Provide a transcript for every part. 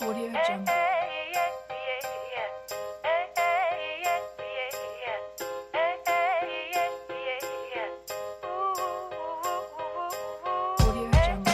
Audio Jungle. Audio Jungle.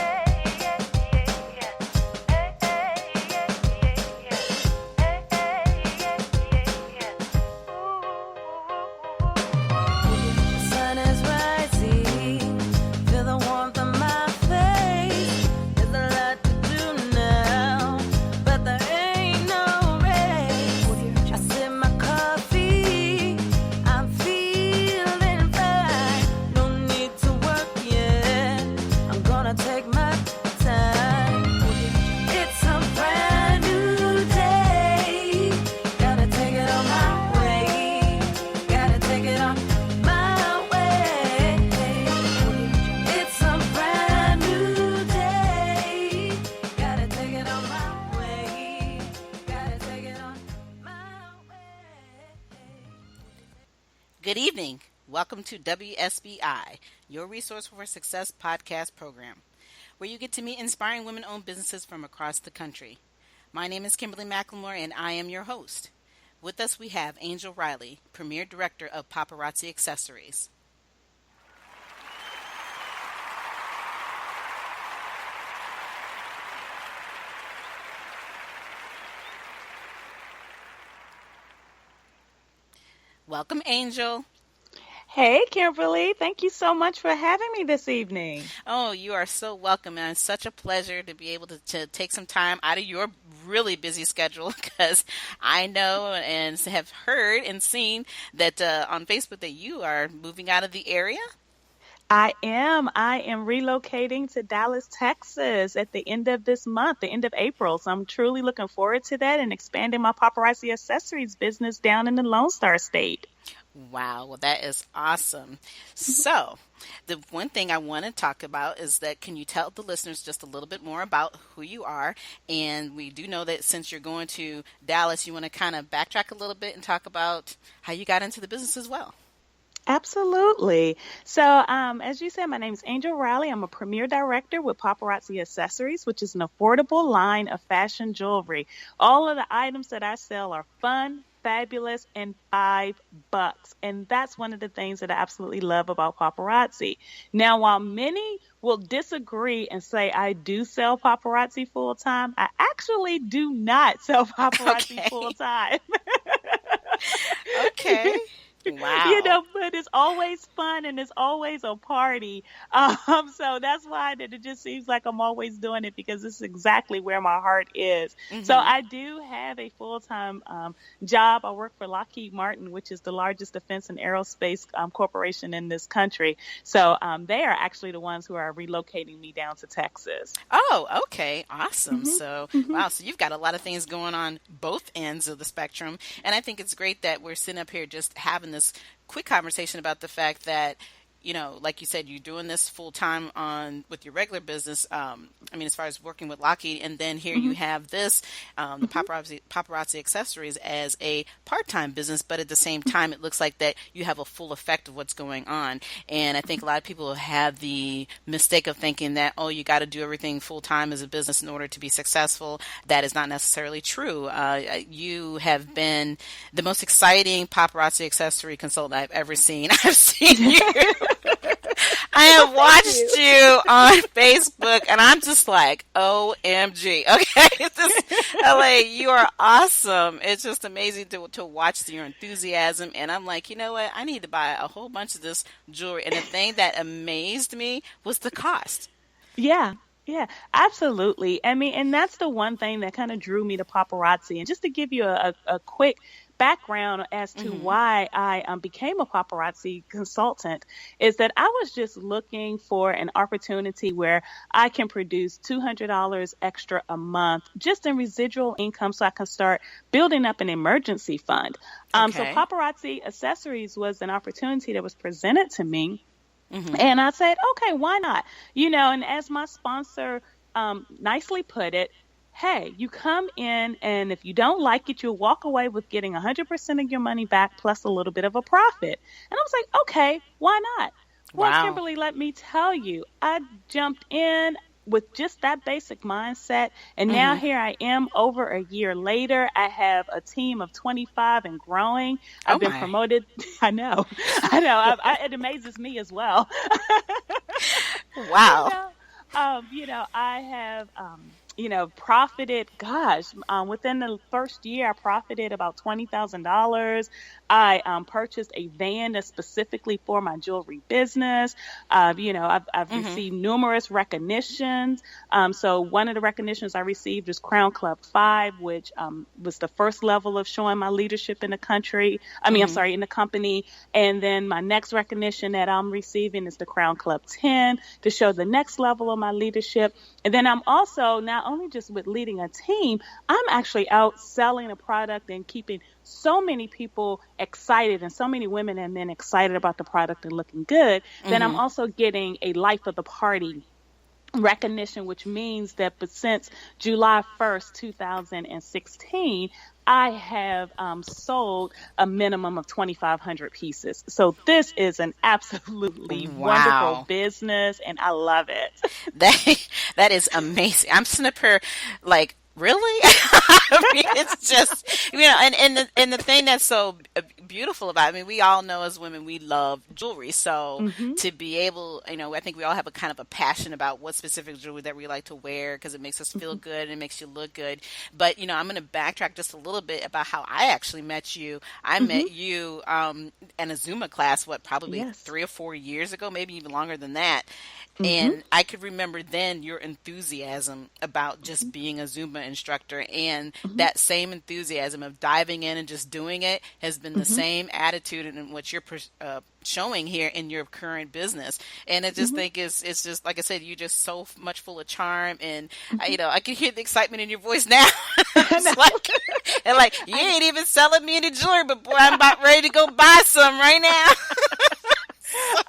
Sun is rising, feel the warmth on my face. There's a lot to do now, but there ain't no race. Audio I Jungle. sip my coffee, I'm feeling fine. No need to work yet, I'm gonna take my time. It's a brand new day, gotta take it on my way. Gotta take it on my way. It's a brand new day. Gotta take it on my way. Gotta take it on my way. Good evening. Welcome to WSBI, your Resource for Success podcast program, where you get to meet inspiring women-owned businesses from across the country. My name is Kimberly McLemore, and I am your host. With us, we have Angel Riley, Premier Director of Paparazzi Accessories. Welcome, Angel. Hey, Kimberly. Thank you so much for having me this evening. Oh, you are so welcome, and it's such a pleasure to be able to take some time out of your really busy schedule, because I know and have heard and seen that on Facebook that you are moving out of the area. I am relocating to Dallas, Texas at the end of this month, the end of April. So I'm truly looking forward to that and expanding my paparazzi accessories business down in the Lone Star State. Wow, well, that is awesome. So, the one thing I want to talk about is that, can you tell the listeners just a little bit more about who you are? And we do know that since you're going to Dallas, you want to kind of backtrack a little bit and talk about how you got into the business as well. Absolutely. So, as you said, my name is Angel Riley. I'm a Premier Director with Paparazzi Accessories, which is an affordable line of fashion jewelry. All of the items that I sell are fun, fabulous, and $5. And that's one of the things that I absolutely love about paparazzi. Now, while many will disagree and say I do sell paparazzi full time, I actually do not sell paparazzi Okay. full time. Okay. Wow. But it's always fun and it's always a party. So that's why that it just seems like I'm always doing it, because this is exactly where my heart is. So I do have a full-time job. I work for Lockheed Martin, which is the largest defense and aerospace corporation in this country. So they are actually the ones who are relocating me down to Texas. Oh, okay. Awesome. So, wow. So you've got a lot of things going on both ends of the spectrum. And I think it's great that we're sitting up here just having this quick conversation about the fact that, you know, like you said, you're doing this full time on with your regular business. As far as working with Lockheed, and then here you have this, the paparazzi accessories as a part-time business, but at the same time, it looks like that you have a full effect of what's going on. And I think a lot of people have the mistake of thinking that, oh, you got to do everything full time as a business in order to be successful. That is not necessarily true. You have been the most exciting paparazzi accessory consultant I've ever seen. I've seen you. I have watched you on Facebook, and I'm just like, OMG. Okay, LA, you are awesome. It's just amazing to watch your enthusiasm, and I'm like, you know what? I need to buy a whole bunch of this jewelry. And the thing that amazed me was the cost. Yeah, absolutely. And that's the one thing that kind of drew me to paparazzi. And just to give you a quick background as to why I became a paparazzi consultant is that I was just looking for an opportunity where I can produce $200 extra a month just in residual income, so I can start building up an emergency fund. So Okay. paparazzi accessories was an opportunity that was presented to me. And I said, okay, why not? And as my sponsor nicely put it, hey, you come in, and if you don't like it, you'll walk away with getting 100% of your money back plus a little bit of a profit. And I was like, okay, why not? Well, Wow. Kimberly, let me tell you, I jumped in, with just that basic mindset, and now here I am over a year later, I have a team of 25 and growing. Oh I've been my. promoted. I know. It amazes me as well. you Wow. know, I have, profited, gosh, within the first year, I profited about $20,000. I purchased a van that's specifically for my jewelry business. I've received numerous recognitions. So one of the recognitions I received was Crown Club 5, which was the first level of showing my leadership in the country. I'm sorry, in the company. And then my next recognition that I'm receiving is the Crown Club 10 to show the next level of my leadership. And then I'm also not only just with leading a team, I'm actually out selling a product and keeping so many people excited and so many women and men excited about the product and looking good. Then I'm also getting a life of the party recognition, which means that but since July 1st, 2016, I have sold a minimum of 2,500 pieces. So this is an absolutely wonderful Wow. business, and I love it. That is amazing. I'm sitting up here like, really? I mean, it's just, and the thing that's so beautiful about it, I mean, we all know as women, we love jewelry. So to be able, I think we all have a kind of a passion about what specific jewelry that we like to wear because it makes us feel good and it makes you look good. But, I'm going to backtrack just a little bit about how I actually met you. I met you in a Zumba class, probably Yes. 3 or 4 years ago, maybe even longer than that. And I could remember then your enthusiasm about just being a Zumba instructor, and that same enthusiasm of diving in and just doing it has been the same attitude in what you're showing here in your current business. And I just think it's just, like I said, you're just so much full of charm, and I can hear the excitement in your voice now. It's like you ain't even selling me any jewelry, but boy, I'm about ready to go buy some right now.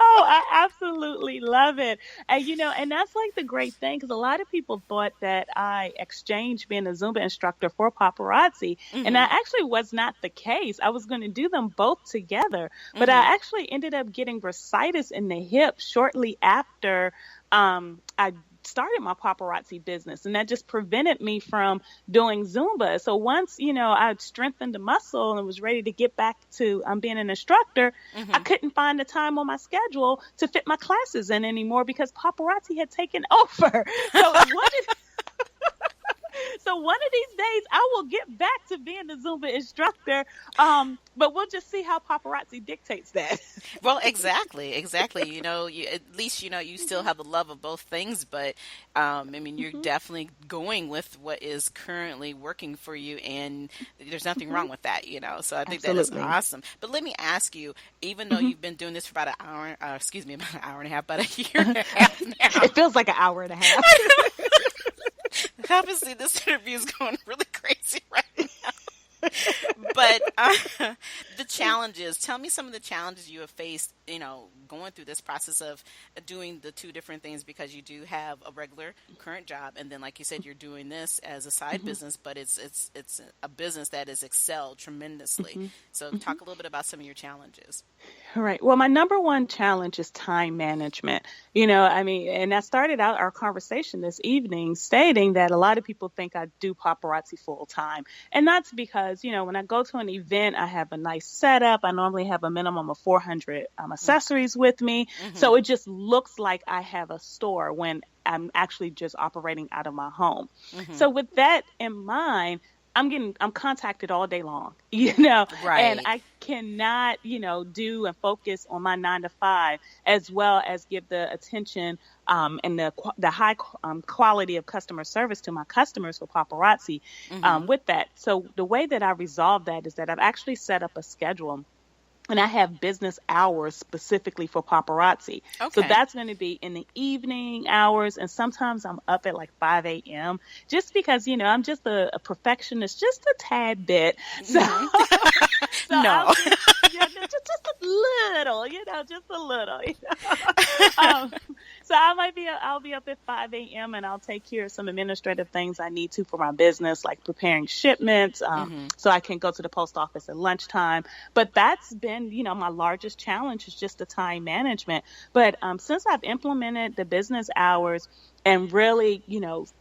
Oh, I absolutely love it. And that's like the great thing, because a lot of people thought that I exchanged being a Zumba instructor for paparazzi. And that actually was not the case. I was going to do them both together, but I actually ended up getting bursitis in the hip shortly after I started my paparazzi business, and that just prevented me from doing Zumba. So once, I'd strengthened the muscle and was ready to get back to being an instructor, I couldn't find the time on my schedule to fit my classes in anymore because paparazzi had taken over. So one of these days I will get back to being the Zumba instructor, but we'll just see how paparazzi dictates that. Well, exactly. At least you still have the love of both things, but you're definitely going with what is currently working for you, and there's nothing wrong with that. So I think that is Absolutely. awesome. But let me ask you, even though you've been doing this for about an hour, about an hour and a half, about a year and a half now, It feels like an hour and a half. obviously this interview is going really crazy right now. But the challenges, tell me some of the challenges you have faced, going through this process of doing the two different things, because you do have a regular current job, and then, like you said, you're doing this as a side business, but it's a business that has excelled tremendously. So talk a little bit about some of your challenges. All right. Well, my number one challenge is time management. And I started out our conversation this evening stating that a lot of people think I do paparazzi full time. And that's because, when I go to an event, I have a nice setup. I normally have a minimum of 400 accessories with me. So it just looks like I have a store when I'm actually just operating out of my home. So with that in mind, I'm contacted all day long, Right. and I cannot, do and focus on my 9 to 5 as well as give the attention and the high quality of customer service to my customers for paparazzi with that. So the way that I resolve that is that I've actually set up a schedule. And I have business hours specifically for paparazzi. Okay. So that's going to be in the evening hours. And sometimes I'm up at like 5 a.m. just because, I'm just a perfectionist, just a tad bit. So, No. just a little, just a little. So I'll be up at 5 a.m. and I'll take care of some administrative things I need to for my business, like preparing shipments, so I can go to the post office at lunchtime. But that's been, my largest challenge is just the time management. But since I've implemented the business hours, and really,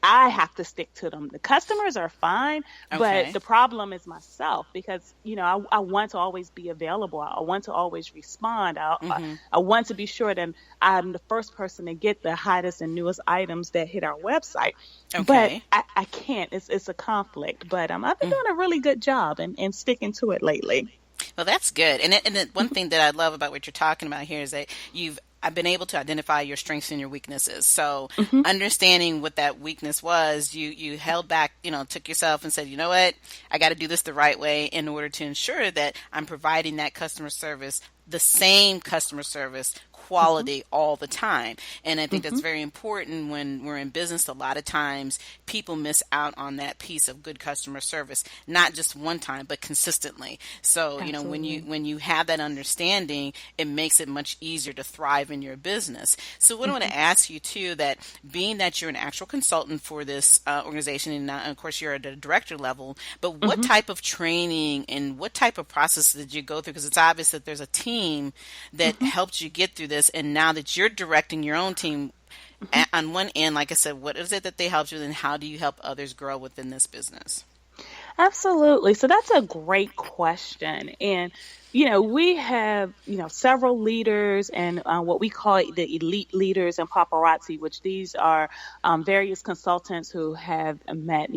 I have to stick to them. The customers are fine, but Okay. the problem is myself because, I want to always be available. I want to always respond. I want to be sure that I'm the first person to get the hottest and newest items that hit our website. But Okay. I can't. It's a conflict. But I've been doing a really good job and sticking to it lately. Well, that's good. And one thing that I love about what you're talking about here is that I've been able to identify your strengths and your weaknesses. So Hmm. understanding what that weakness was, you held back, took yourself and said, you know what, I got to do this the right way in order to ensure that I'm providing that customer service, the same customer service quality all the time. And I think that's Hmm. very important when we're in business. A lot of times people miss out on that piece of good customer service, not just one time, but consistently. So, Absolutely. when you have that understanding, it makes it much easier to thrive in your business. So what I want Hmm. to ask you too, that being that you're an actual consultant for this organization, and of course you're at the director level, but what Hmm. type of training and what type of process did you go through? Because it's obvious that there's a team that Hmm. helped you get through this, and now that you're directing your own team, on one end, like I said, what is it that they helped you with, and how do you help others grow within this business? Absolutely. So that's a great question. And, we have, several leaders and what we call the elite leaders in paparazzi, which these are various consultants who have met,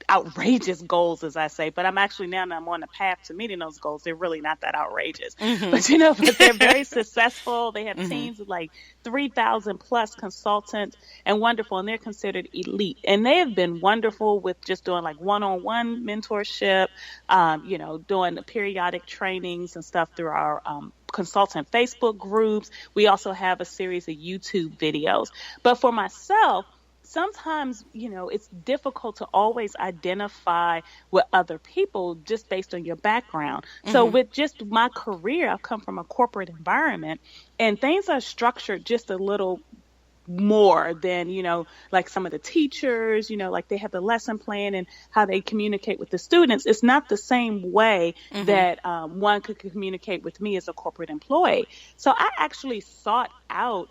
outrageous goals, as I say. But I'm actually now that I'm on the path to meeting those goals, they're really not that outrageous. Mm-hmm. But they're very successful. They have Mm-hmm. teams of like 3,000 plus consultants and wonderful, and they're considered elite. And they have been wonderful with just doing like one-on-one mentorship, doing the periodic trainings and stuff through our consultant Facebook groups. We also have a series of YouTube videos. But for myself, sometimes, it's difficult to always identify with other people just based on your background. So Mm-hmm. with just my career, I've come from a corporate environment and things are structured just a little more than, like some of the teachers, like they have the lesson plan and how they communicate with the students. It's not the same way Mm-hmm. that one could communicate with me as a corporate employee. So I actually sought out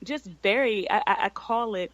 just I call it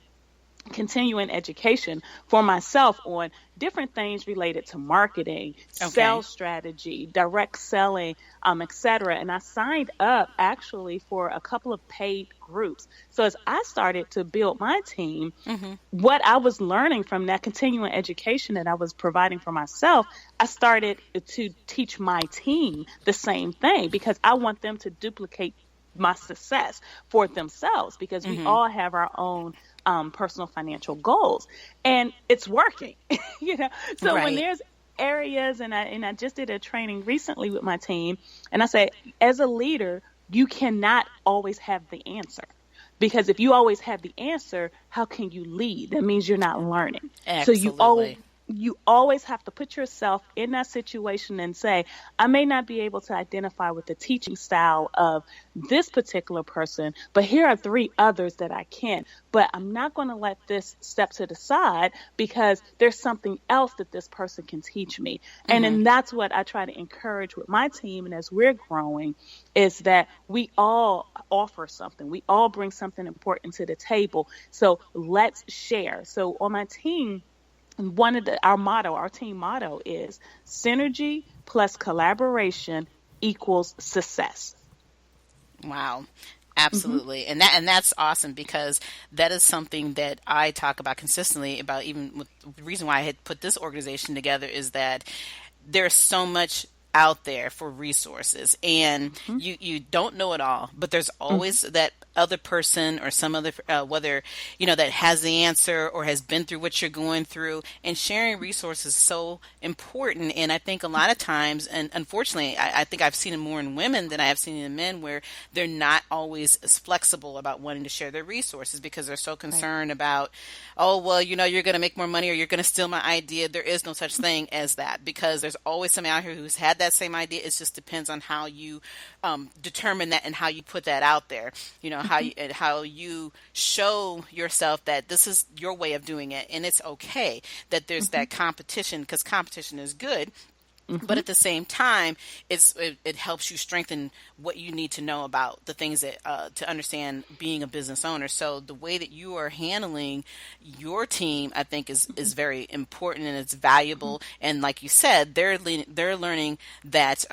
continuing education for myself on different things related to marketing, Okay. sales strategy, direct selling, etc. And I signed up actually for a couple of paid groups. So as I started to build my team, Mm-hmm. what I was learning from that continuing education that I was providing for myself, I started to teach my team the same thing because I want them to duplicate my success for themselves because we Mm-hmm. all have our own personal financial goals and it's working. So when Right. there's areas and I just did a training recently with my team and I say as a leader you cannot always have the answer because if you always have the answer, how can you lead? That means you're not learning. So Absolutely. you always have to put yourself in that situation and say, I may not be able to identify with the teaching style of this particular person, but here are three others that I can. But I'm not going to let this step to the side because there's something else that this person can teach me. And Mm-hmm. then that's what I try to encourage with my team. And as we're growing, is that we all offer something. We all bring something important to the table. So let's share. So on my team, our team motto is synergy plus collaboration equals success. Wow. Hmm. Absolutely. And that's awesome because that is something that I talk about consistently about. Even with the reason why I had put this organization together is that there's so much out there for resources, and Hmm. you don't know it all, but there's Hmm. always that other person or some other whether that has the answer or has been through what you're going through, and sharing resources is so important. And I think a lot of times, and unfortunately I think I've seen it more in women than I have seen in men, where they're not always as flexible about wanting to share their resources because they're so Right. concerned about, oh well, you're going to make more money or you're going to steal my idea. There is no such thing as that because there's always somebody out here who's had that same idea. It just depends on how you determine that and how you put that out there. Hmm. How you show yourself that this is your way of doing it, and it's okay that there's Hmm. that competition because competition is good. But at the same time, it helps you strengthen what you need to know about the things that to understand being a business owner. So the way that you are handling your team, I think, is very important and it's valuable. And like you said, they're learning that.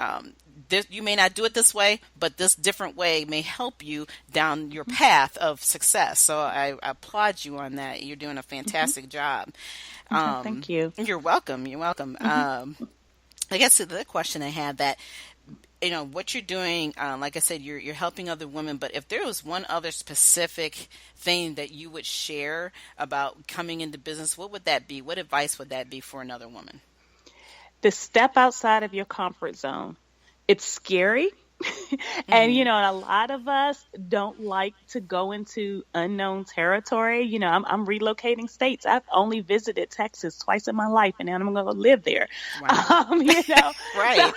You may not do it this way, but this different way may help you down your path of success. So I applaud you on that. You're doing a fantastic job. Thank you. You're welcome. You're welcome. I guess the other question I had that, what you're doing, like I said, you're helping other women, but if there was one other specific thing that you would share about coming into business, what would that be? What advice would that be for another woman? To step outside of your comfort zone. It's scary. And, a lot of us don't like to go into unknown territory. I'm relocating states. I've only visited Texas twice in my life, and then I'm going to live there. Wow. Right.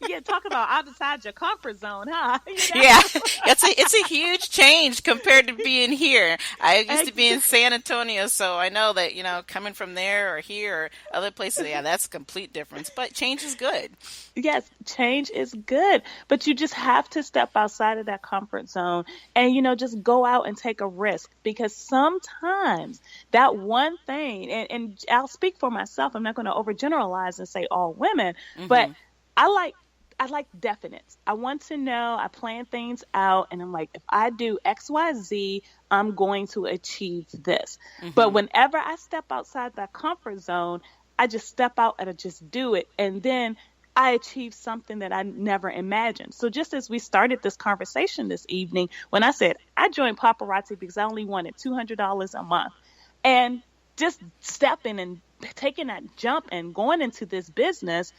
Yeah, talk about outside your comfort zone, huh? Yeah, it's a huge change compared to being here. I used to be in San Antonio, so I know that, coming from there or here or other places, yeah, that's a complete difference. But change is good. Yes, change is good. But you just have to step outside of that comfort zone and, just go out and take a risk, because sometimes that one thing, and I'll speak for myself, I'm not going to overgeneralize and say all women, but I like definites. I want to know, I plan things out, and I'm like, if I do X, Y, Z, I'm going to achieve this. But whenever I step outside that comfort zone, I just step out and I just do it. And then I achieve something that I never imagined. So just as we started this conversation this evening, when I said I joined Paparazzi because I only wanted $200 a month, and just stepping and taking that jump and going into this business,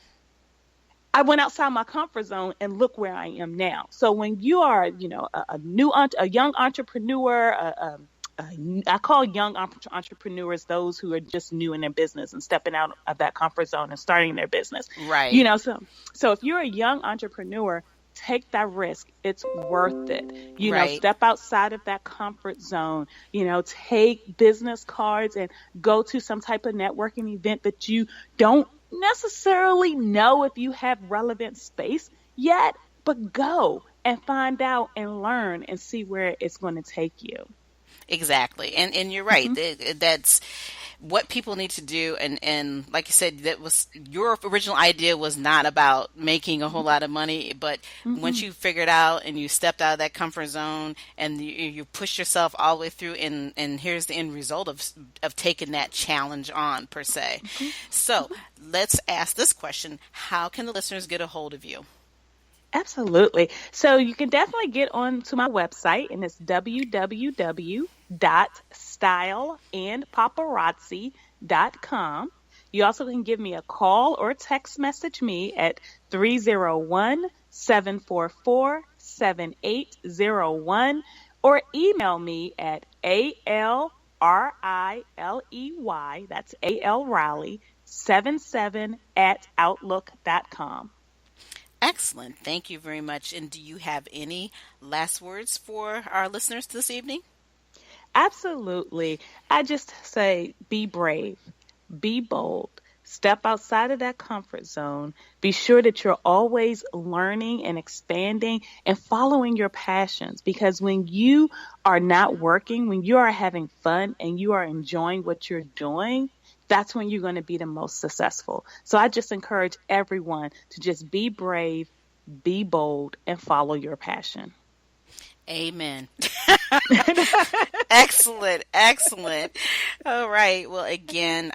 I went outside my comfort zone and look where I am now. So when you are, a young entrepreneur, I call young entrepreneurs those who are just new in their business and stepping out of that comfort zone and starting their business. Right. So if you're a young entrepreneur, take that risk. It's worth it. Right. Step outside of that comfort zone, take business cards and go to some type of networking event that you don't necessarily know if you have relevant space yet, but go and find out and learn and see where it's going to take you. Exactly. And you're right. That's what people need to do. And like you said, that was your original idea was not about making a whole lot of money, but once you figured out and you stepped out of that comfort zone and you pushed yourself all the way through, and here's the end result of taking that challenge on, per se. So let's ask this question. How can the listeners get a hold of you? Absolutely. So you can definitely get on to my website, and it's www.styleandpaparazzi.com. You also can give me a call or text message me at 301-744-7801, or email me at ALRILEY, that's AL Riley, 77@outlook.com. Excellent. Thank you very much. And do you have any last words for our listeners this evening? Absolutely. I just say, be brave, be bold, step outside of that comfort zone. Be sure that you're always learning and expanding and following your passions, because when you are not working, when you are having fun and you are enjoying what you're doing, that's when you're going to be the most successful. So I just encourage everyone to just be brave, be bold, and follow your passion. Amen. Excellent. All right. Well, again,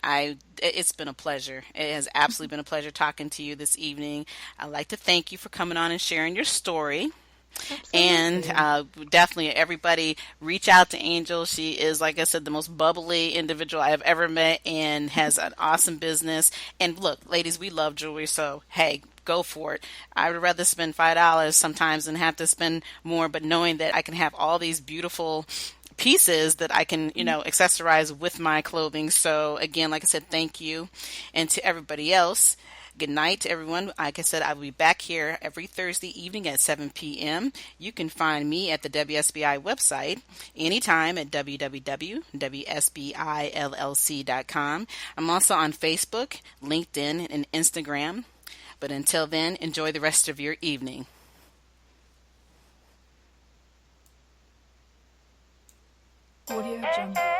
it's been a pleasure. It has absolutely been a pleasure talking to you this evening. I'd like to thank you for coming on and sharing your story. Absolutely. And definitely everybody reach out to Angel. She is, like I said, the most bubbly individual I have ever met and has an awesome business. And look, ladies, we love jewelry, so hey, go for it. I would rather spend $5 sometimes than have to spend more, but knowing that I can have all these beautiful pieces that I can, accessorize with my clothing. So again, like I said, thank you. And to everybody else, good night to everyone. Like I said, I will be back here every Thursday evening at 7 p.m. You can find me at the WSBI website anytime at www.wsbillc.com. I'm also on Facebook, LinkedIn, and Instagram. But until then, enjoy the rest of your evening. Audio Jungle.